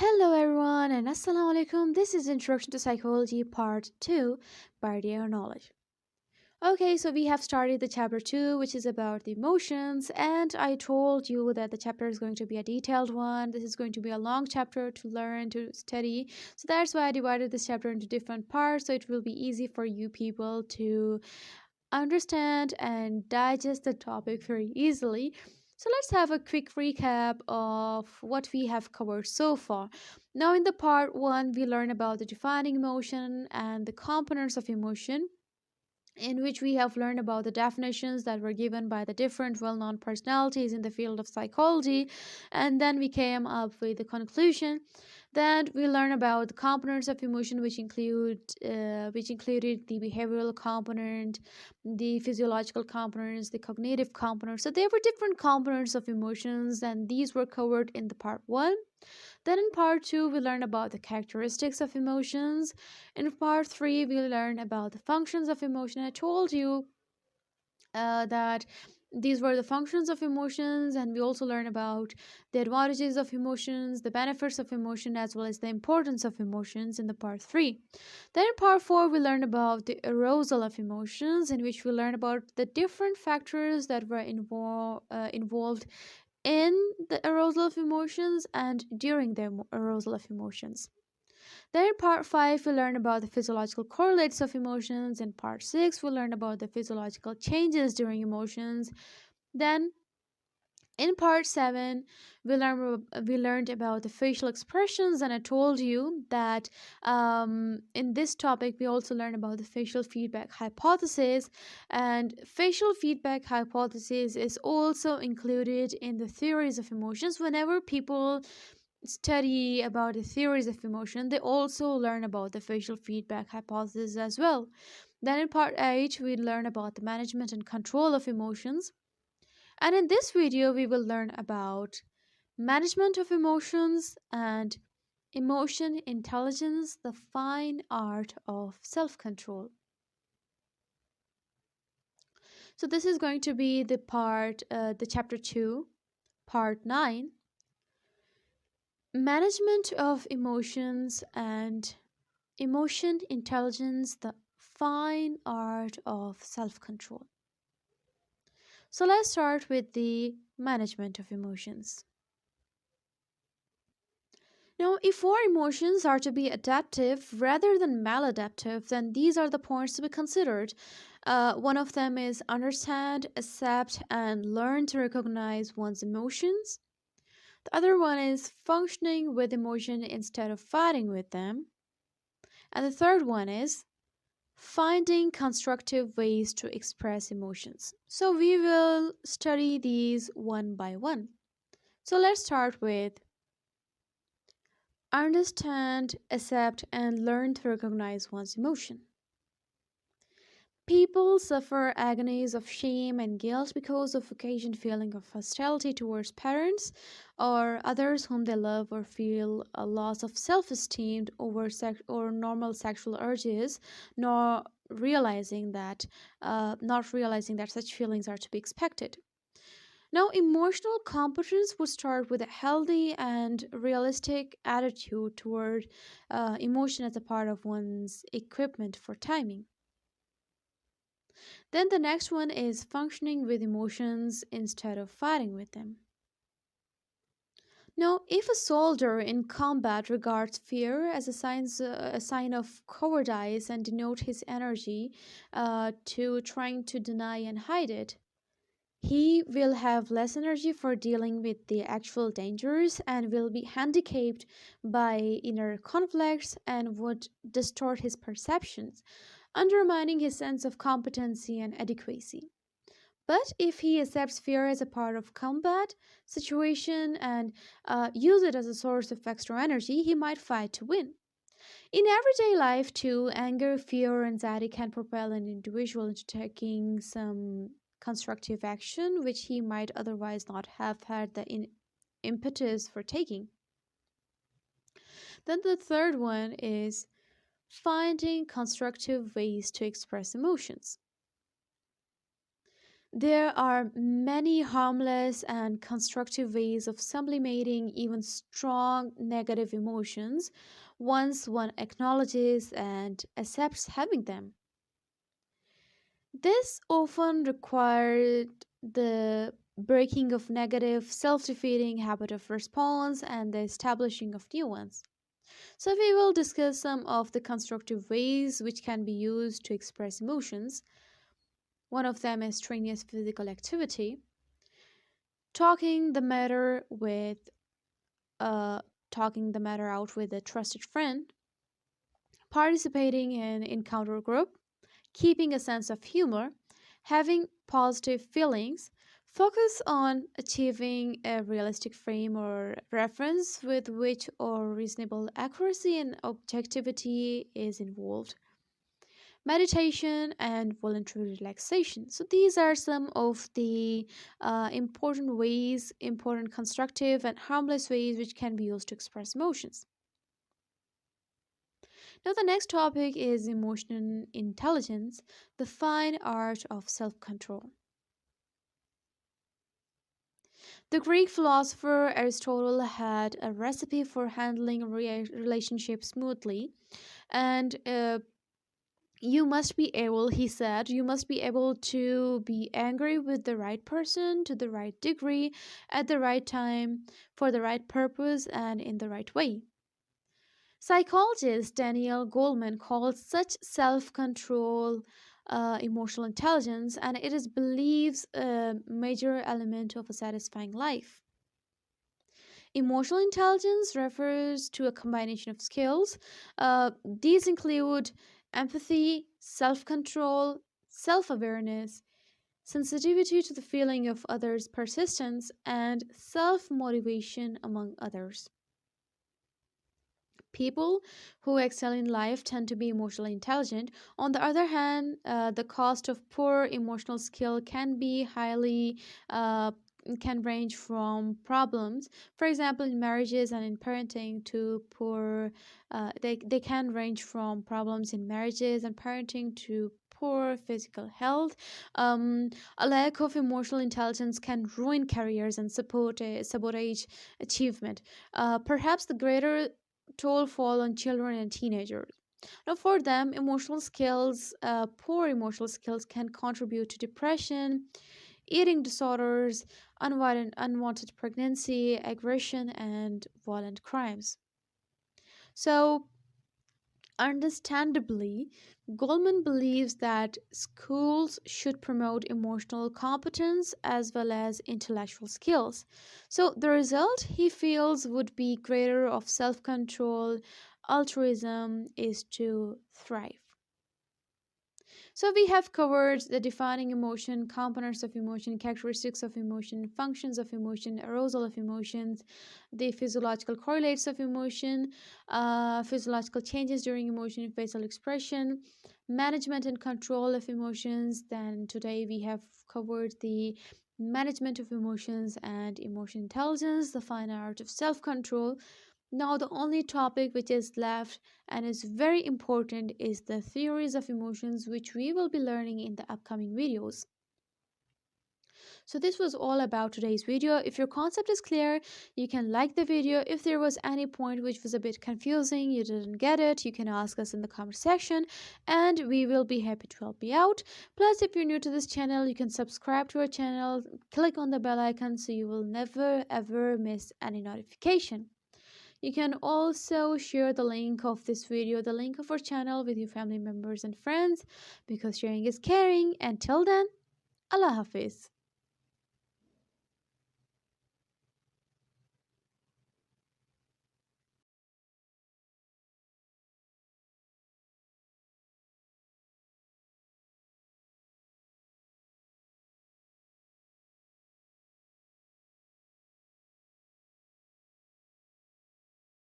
Hello everyone and assalamu alaikum. This is Introduction to Psychology Part 2 by Dear Knowledge. Okay, so we have started the chapter 2 which is about the emotions, and I told you that the chapter is going to be a detailed one. This is going to be a long chapter to learn, to study. So that's why I divided this chapter into different parts so it will be easy for you people to understand and digest the topic very easily. So let's have a quick recap of what we have covered so far. Now, in the part 1, we learn about the defining emotion and the components of emotion, in which we have learned about the definitions that were given by the different well known personalities in the field of psychology, and then we came up with the conclusion. Then we learn about the components of emotion, which included the behavioral component, the physiological components, the cognitive components. So there were different components of emotions, and these were covered in the part 1. Then in part 2, we learn about the characteristics of emotions. In part 3, we learn about the functions of emotion. I told you that these were the functions of emotions, and we also learn about the advantages of emotions, the benefits of emotion, as well as the importance of emotions in the part 3. Then in part 4, we learn about the arousal of emotions, in which we learn about the different factors that were involved in the arousal of emotions and during the arousal of emotions. Then in part 5, we learn about the physiological correlates of emotions. In part 6, we learn about the physiological changes during emotions. Then in part 7, we learned about the facial expressions, and I told you that in this topic we also learned about the facial feedback hypothesis, and facial feedback hypothesis is also included in the theories of emotions. Whenever people study about the theories of emotion, they also learn about the facial feedback hypothesis as well. Then in part 8, we learn about the management and control of emotions. And in this video, we will learn about management of emotions and emotion intelligence, the fine art of self control. So, this is going to be the chapter 2, part 9, management of emotions and emotion intelligence, the fine art of self control. So, let's start with the management of emotions. Now, if our emotions are to be adaptive rather than maladaptive, then these are the points to be considered. One of them is understand, accept, and learn to recognize one's emotions. The other one is functioning with emotion instead of fighting with them. And the third one is finding constructive ways to express emotions. So we will study these one by one. So let's start with understand, accept, and learn to recognize one's emotion. People suffer agonies of shame and guilt because of occasioned feeling of hostility towards parents or others whom they love, or feel a loss of self-esteem over or normal sexual urges, nor realizing that not realizing that such feelings are to be expected. Now, emotional competence would start with a healthy and realistic attitude toward emotion as a part of one's equipment for timing. Then the next one is functioning with emotions instead of fighting with them. Now, if a soldier in combat regards fear as a sign of cowardice and denote his energy to trying to deny and hide it, he will have less energy for dealing with the actual dangers and will be handicapped by inner conflicts and would distort his perceptions, undermining his sense of competency and adequacy. But if he accepts fear as a part of combat situation and use it as a source of extra energy, he might fight to win. In everyday life, too, anger, fear, or anxiety can propel an individual into taking some constructive action which he might otherwise not have had the impetus for taking. Then the third one is finding constructive ways to express emotions. There are many harmless and constructive ways of sublimating even strong negative emotions once one acknowledges and accepts having them. This often required the breaking of negative, self defeating habit of response and the establishing of new ones. So, we will discuss some of the constructive ways which can be used to express emotions. One of them is strenuous physical activity, talking the matter with uh, talking the matter out with a trusted friend, participating in encounter group, keeping a sense of humor, having positive feelings, focus on achieving a realistic frame or reference with which or reasonable accuracy and objectivity is involved. Meditation and voluntary relaxation. So, these are some of the important ways, important constructive and harmless ways which can be used to express emotions. Now, the next topic is emotional intelligence, the fine art of self control. The Greek philosopher Aristotle had a recipe for handling relationships smoothly, and you must be able, he said, you must be able to be angry with the right person to the right degree, at the right time, for the right purpose, and in the right way. Psychologist Daniel Goleman calls such self control emotional intelligence, and it is believes a major element of a satisfying life. Emotional intelligence refers to a combination of skills. These include empathy, self control, self awareness, sensitivity to the feeling of others' persistence, and self motivation, among others. People who excel in life tend to be emotionally intelligent. On the other hand, the cost of poor emotional skill can be highly uh, can range from problems, for example, in marriages and in parenting, to poor. They can range from problems in marriages and parenting to poor physical health. Um, a lack of emotional intelligence can ruin careers and sabotage achievement. Perhaps the greater toll fall on children and teenagers. Now, for them, poor emotional skills can contribute to depression, eating disorders, unwanted pregnancy, aggression, and violent crimes. So, understandably, Goldman believes that schools should promote emotional competence as well as intellectual skills. So, the result he feels would be greater of self control, altruism is to thrive. So, we have covered the defining emotion, components of emotion, characteristics of emotion, functions of emotion, arousal of emotions, the physiological correlates of emotion, physiological changes during emotion, facial expression, management and control of emotions. Then, today we have covered the management of emotions and emotion intelligence, the fine art of self control. Now, the only topic which is left and is very important is the theories of emotions, which we will be learning in the upcoming videos. So, this was all about today's video. If your concept is clear, you can like the video. If there was any point which was a bit confusing, you didn't get it, you can ask us in the comment section and we will be happy to help you out. Plus, if you're new to this channel, you can subscribe to our channel, click on the bell icon so you will never ever miss any notification. You can also share the link of this video, the link of our channel, with your family members and friends, because sharing is caring. Until then, Allah Hafiz.